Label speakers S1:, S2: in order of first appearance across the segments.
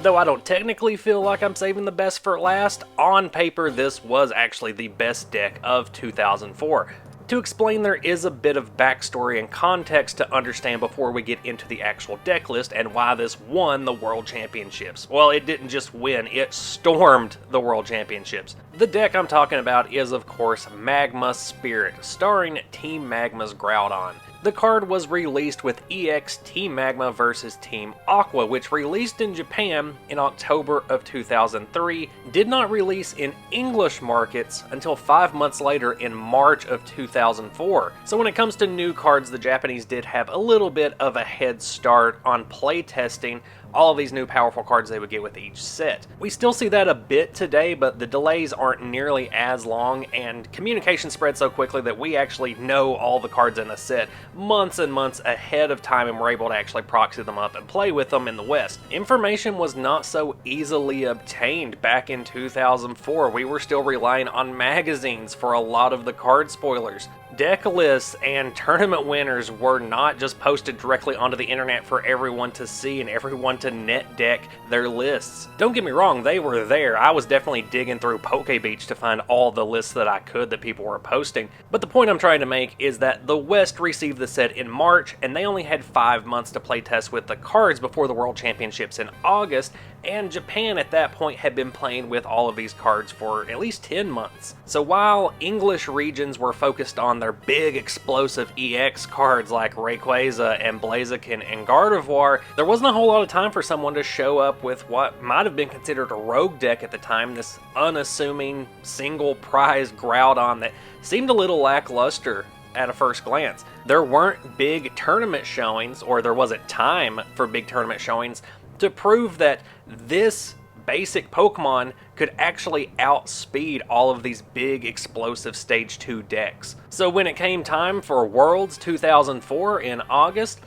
S1: Though I don't technically feel like I'm saving the best for last, on paper this was actually the best deck of 2004. To explain, there is a bit of backstory and context to understand before we get into the actual deck list and why this won the World Championships. Well, it didn't just win, it stormed the World Championships. The deck I'm talking about is, of course, Magma Spirit, starring Team Magma's Groudon. The card was released with EX Team Magma vs Team Aqua, which released in Japan in October of 2003, did not release in English markets until 5 months later in March of 2004. So when it comes to new cards, the Japanese did have a little bit of a head start on playtesting all of these new powerful cards they would get with each set. We still see that a bit today, but the delays aren't nearly as long, and communication spread so quickly that we actually know all the cards in a set months and months ahead of time, and we're able to actually proxy them up and play with them in the West. Information was not so easily obtained back in 2004. We were still relying on magazines for a lot of the card spoilers. Deck lists and tournament winners were not just posted directly onto the internet for everyone to see and everyone to net deck their lists. Don't get me wrong, they were there. I was definitely digging through PokeBeach to find all the lists that I could that people were posting. But the point I'm trying to make is that the West received the set in March, and they only had 5 months to play test with the cards before the World Championships in August, and Japan at that point had been playing with all of these cards for at least 10 months. So while English regions were focused on their big explosive EX cards like Rayquaza and Blaziken and Gardevoir, there wasn't a whole lot of time for someone to show up with what might have been considered a rogue deck at the time, this unassuming single prize Groudon that seemed a little lackluster at a first glance. There weren't big tournament showings, or there wasn't time for big tournament showings to prove that this basic Pokemon could actually outspeed all of these big explosive Stage 2 decks. So when it came time for Worlds 2004 in August,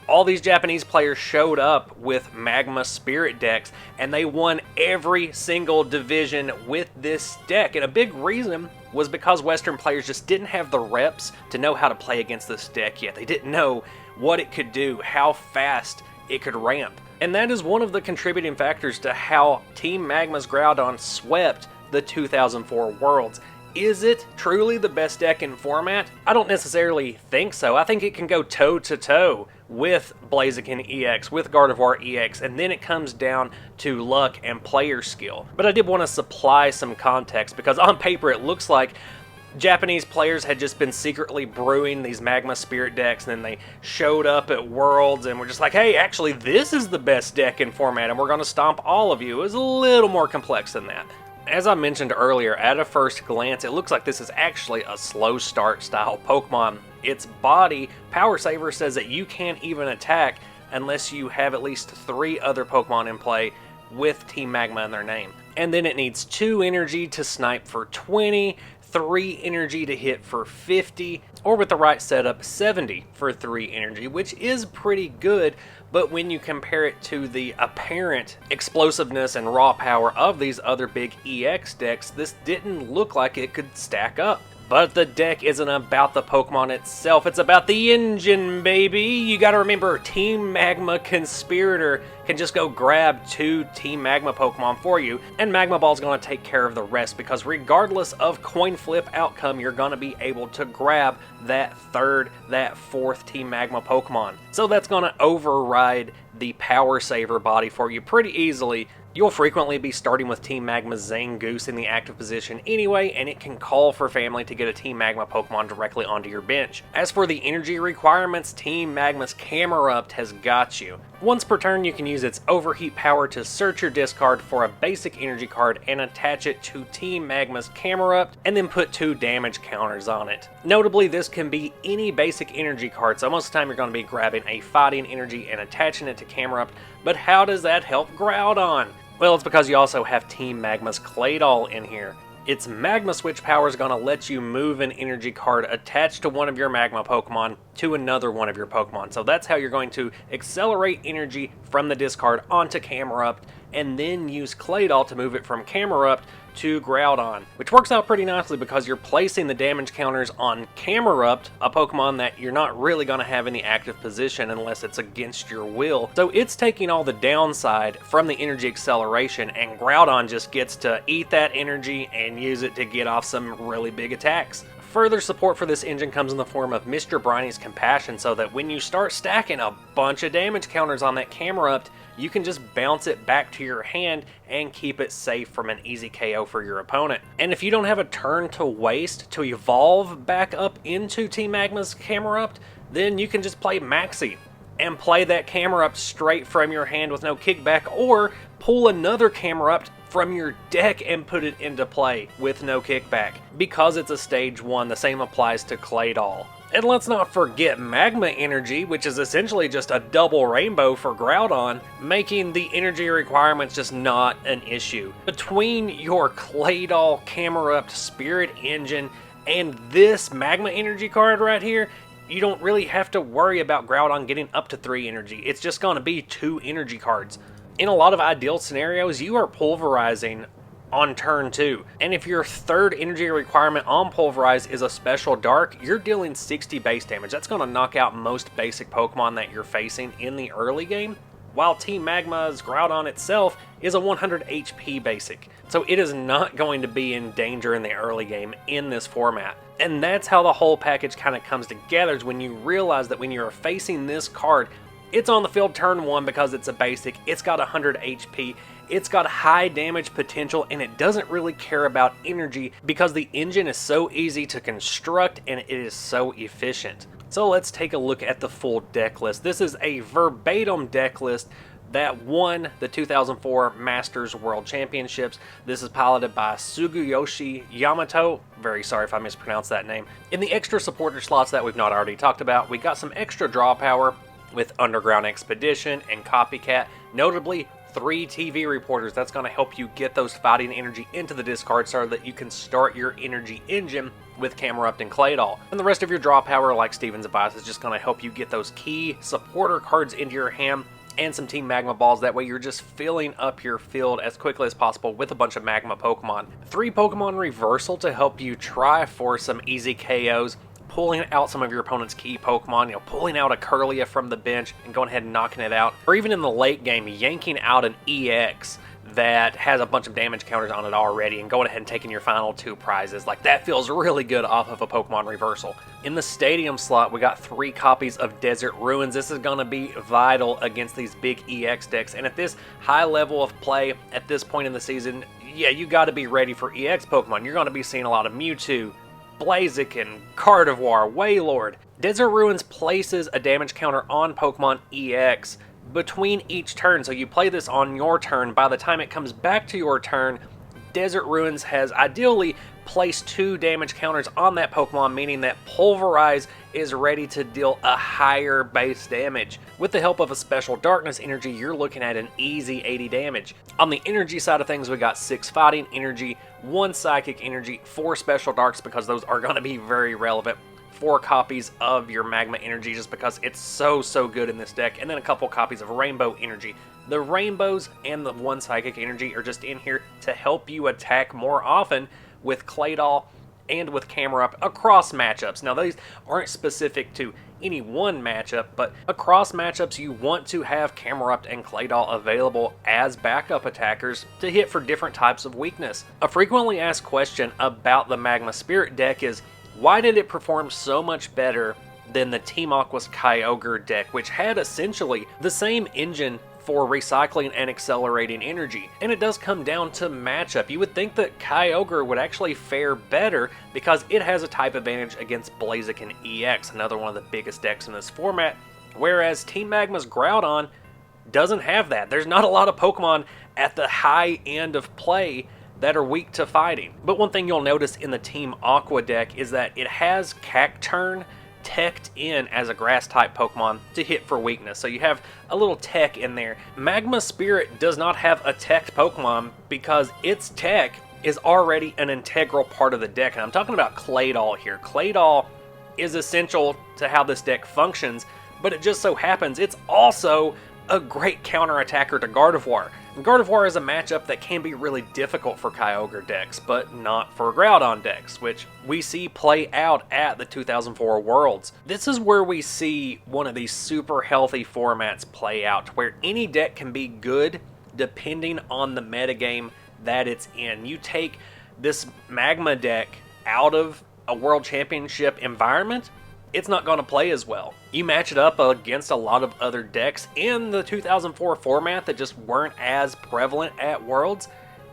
S1: all these Japanese players showed up with Magma Spirit decks, and they won every single division with this deck. And a big reason was because Western players just didn't have the reps to know how to play against this deck yet. They didn't know what it could do, how fast it could ramp. And that is one of the contributing factors to how Team Magma's Groudon swept the 2004 Worlds. Is it truly the best deck in format? I don't necessarily think so. I think it can go toe-to-toe with Blaziken EX, with Gardevoir EX, and then it comes down to luck and player skill. But I did want to supply some context, because on paper it looks like Japanese players had just been secretly brewing these Magma Spirit decks, and then they showed up at Worlds and were just like, hey, actually this is the best deck in format and we're going to stomp all of you. It was a little more complex than that. As I mentioned earlier, at a first glance, it looks like this is actually a slow start style Pokemon. Its body, Power Saver, says that you can't even attack unless you have at least 3 other Pokemon in play with Team Magma in their name. And then it needs 2 energy to snipe for 20, 3 energy to hit for 50, or with the right setup, 70 for 3 energy, which is pretty good. But when you compare it to the apparent explosiveness and raw power of these other big EX decks, this didn't look like it could stack up. But the deck isn't about the Pokemon itself, it's about the engine, baby! You gotta remember, Team Magma Conspirator can just go grab 2 Team Magma Pokemon for you, and Magma Ball's gonna take care of the rest, because regardless of coin flip outcome, you're gonna be able to grab that 3rd, that 4th Team Magma Pokemon. So that's gonna override the Power Saver body for you pretty easily. You'll frequently be starting with Team Magma's Zangoose in the active position anyway, and it can call for family to get a Team Magma Pokemon directly onto your bench. As for the energy requirements, Team Magma's Camerupt has got you. Once per turn, you can use its Overheat power to search your discard for a basic energy card and attach it to Team Magma's Camerupt, and then put 2 damage counters on it. Notably, this can be any basic energy card, so most of the time you're going to be grabbing a fighting energy and attaching it to Camerupt. But how does that help Groudon? Well, it's because you also have Team Magma's Claydol in here. Its Magma Switch power is going to let you move an energy card attached to one of your Magma Pokemon to another one of your Pokemon. So that's how you're going to accelerate energy from the discard onto Camerupt and then use Claydol to move it from Camerupt to Groudon, which works out pretty nicely because you're placing the damage counters on Camerupt, a Pokemon that you're not really going to have in the active position unless it's against your will. So it's taking all the downside from the energy acceleration, and Groudon just gets to eat that energy and use it to get off some really big attacks. Further support for this engine comes in the form of Mr. Briny's Compassion, so that when you start stacking a bunch of damage counters on that Camerupt, you can just bounce it back to your hand and keep it safe from an easy KO for your opponent. And if you don't have a turn to waste to evolve back up into Team Magma's Camerupt, then you can just play Maxi and play that Camerupt straight from your hand with no kickback, or pull another Camerupt from your deck and put it into play with no kickback. Because it's a stage 1, the same applies to Claydol. And let's not forget Magma Energy, which is essentially just a double rainbow for Groudon, making the energy requirements just not an issue. Between your Claydol Camerupt Spirit Engine and this Magma Energy card right here, you don't really have to worry about Groudon getting up to 3 energy. It's just going to be 2 energy cards. In a lot of ideal scenarios, you are pulverizing on turn 2. And if your third energy requirement on Pulverize is a special dark, you're dealing 60 base damage. That's going to knock out most basic Pokemon that you're facing in the early game, while Team Magma's Groudon itself is a 100 HP basic. So it is not going to be in danger in the early game in this format. And that's how the whole package kind of comes together, is when you realize that when you're facing this card, it's on the field turn 1 because it's a basic, it's got 100 HP, it's got high damage potential, and it doesn't really care about energy because the engine is so easy to construct and it is so efficient. So let's take a look at the full deck list. This is a verbatim deck list that won the 2004 Masters World Championships. This is piloted by Suguyoshi Yamato. Very sorry if I mispronounced that name. In the extra supporter slots that we've not already talked about, we got some extra draw power with Underground Expedition and Copycat, notably 3 TV reporters. That's going to help you get those fighting energy into the discard so that you can start your energy engine with Camerupt and Claydol. And the rest of your draw power, like Steven's advice, is just going to help you get those key supporter cards into your hand and some Team Magma balls. That way you're just filling up your field as quickly as possible with a bunch of Magma Pokemon. 3 Pokemon Reversal to help you try for some easy KOs, pulling out some of your opponent's key Pokemon, pulling out a Curlia from the bench and going ahead and knocking it out. Or even in the late game, yanking out an EX that has a bunch of damage counters on it already and going ahead and taking your final 2 prizes. Like, that feels really good off of a Pokemon Reversal. In the Stadium slot, we got 3 copies of Desert Ruins. This is going to be vital against these big EX decks. And at this high level of play, at this point in the season, yeah, you got to be ready for EX Pokemon. You're going to be seeing a lot of Mewtwo, Blaziken, Gardevoir, Wailord. Desert Ruins places a damage counter on Pokemon EX between each turn, so you play this on your turn. By the time it comes back to your turn, Desert Ruins has ideally placed 2 damage counters on that Pokemon, meaning that Pulverize is ready to deal a higher base damage. With the help of a special darkness energy, you're looking at an easy 80 damage. On the energy side of things, we got 6 fighting energy, 1 psychic energy, 4 special darks because those are going to be very relevant, 4 copies of your Magma Energy just because it's so good in this deck, and then a couple copies of Rainbow Energy. The Rainbows and the 1 Psychic Energy are just in here to help you attack more often with Claydol and with Camerupt across matchups. Now, these aren't specific to any one matchup, but across matchups you want to have Camerupt and Claydol available as backup attackers to hit for different types of weakness. A frequently asked question about the Magma Spirit deck is, why did it perform so much better than the Team Aqua's Kyogre deck, which had essentially the same engine for recycling and accelerating energy? And it does come down to matchup. You would think that Kyogre would actually fare better because it has a type advantage against Blaziken EX, another one of the biggest decks in this format, whereas Team Magma's Groudon doesn't have that. There's not a lot of Pokemon at the high end of play that are weak to fighting. But one thing you'll notice in the Team Aqua deck is that it has Cacturne teched in as a grass type Pokemon to hit for weakness. So you have a little tech in there. Magma Spirit does not have a teched Pokemon because its tech is already an integral part of the deck. And I'm talking about Claydol here. Claydol is essential to how this deck functions, but it just so happens it's also a great counter attacker to Gardevoir. Gardevoir is a matchup that can be really difficult for Kyogre decks, but not for Groudon decks, which we see play out at the 2004 Worlds. This is where we see one of these super healthy formats play out, where any deck can be good depending on the metagame that it's in. You take this Magma deck out of a World Championship environment, it's not going to play as well. You match it up against a lot of other decks in the 2004 format that just weren't as prevalent at Worlds,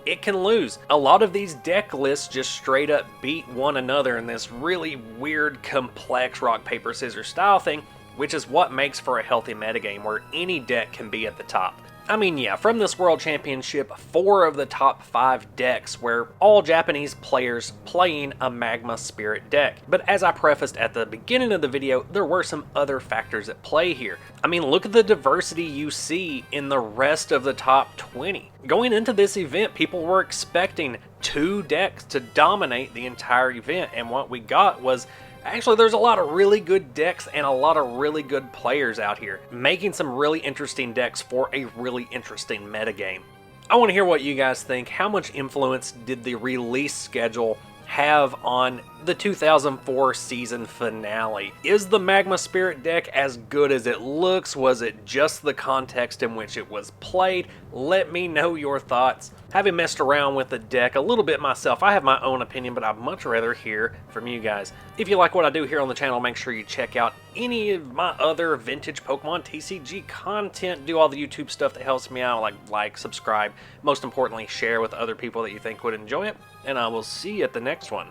S1: it can lose. A lot of these deck lists just straight up beat one another in this really weird, complex rock, paper, scissors style thing, which is what makes for a healthy metagame where any deck can be at the top. I mean, yeah, from this World Championship, 4 of the top 5 decks were all Japanese players playing a Magma Spirit deck. But as I prefaced at the beginning of the video, there were some other factors at play here. I mean, look at the diversity you see in the rest of the top 20. Going into this event, people were expecting 2 decks to dominate the entire event, and what we got was actually, there's a lot of really good decks and a lot of really good players out here, making some really interesting decks for a really interesting metagame. I want to hear what you guys think. How much influence did the release schedule have on the 2004 season finale? Is the Magma Spirit deck as good as it looks? Was it just the context in which it was played? Let me know your thoughts. Having messed around with the deck a little bit myself, I have my own opinion, but I'd much rather hear from you guys. If you like what I do here on the channel, make sure you check out any of my other vintage Pokemon TCG content. Do all the YouTube stuff that helps me out, like, subscribe. Most importantly, share with other people that you think would enjoy it. And I will see you at the next one.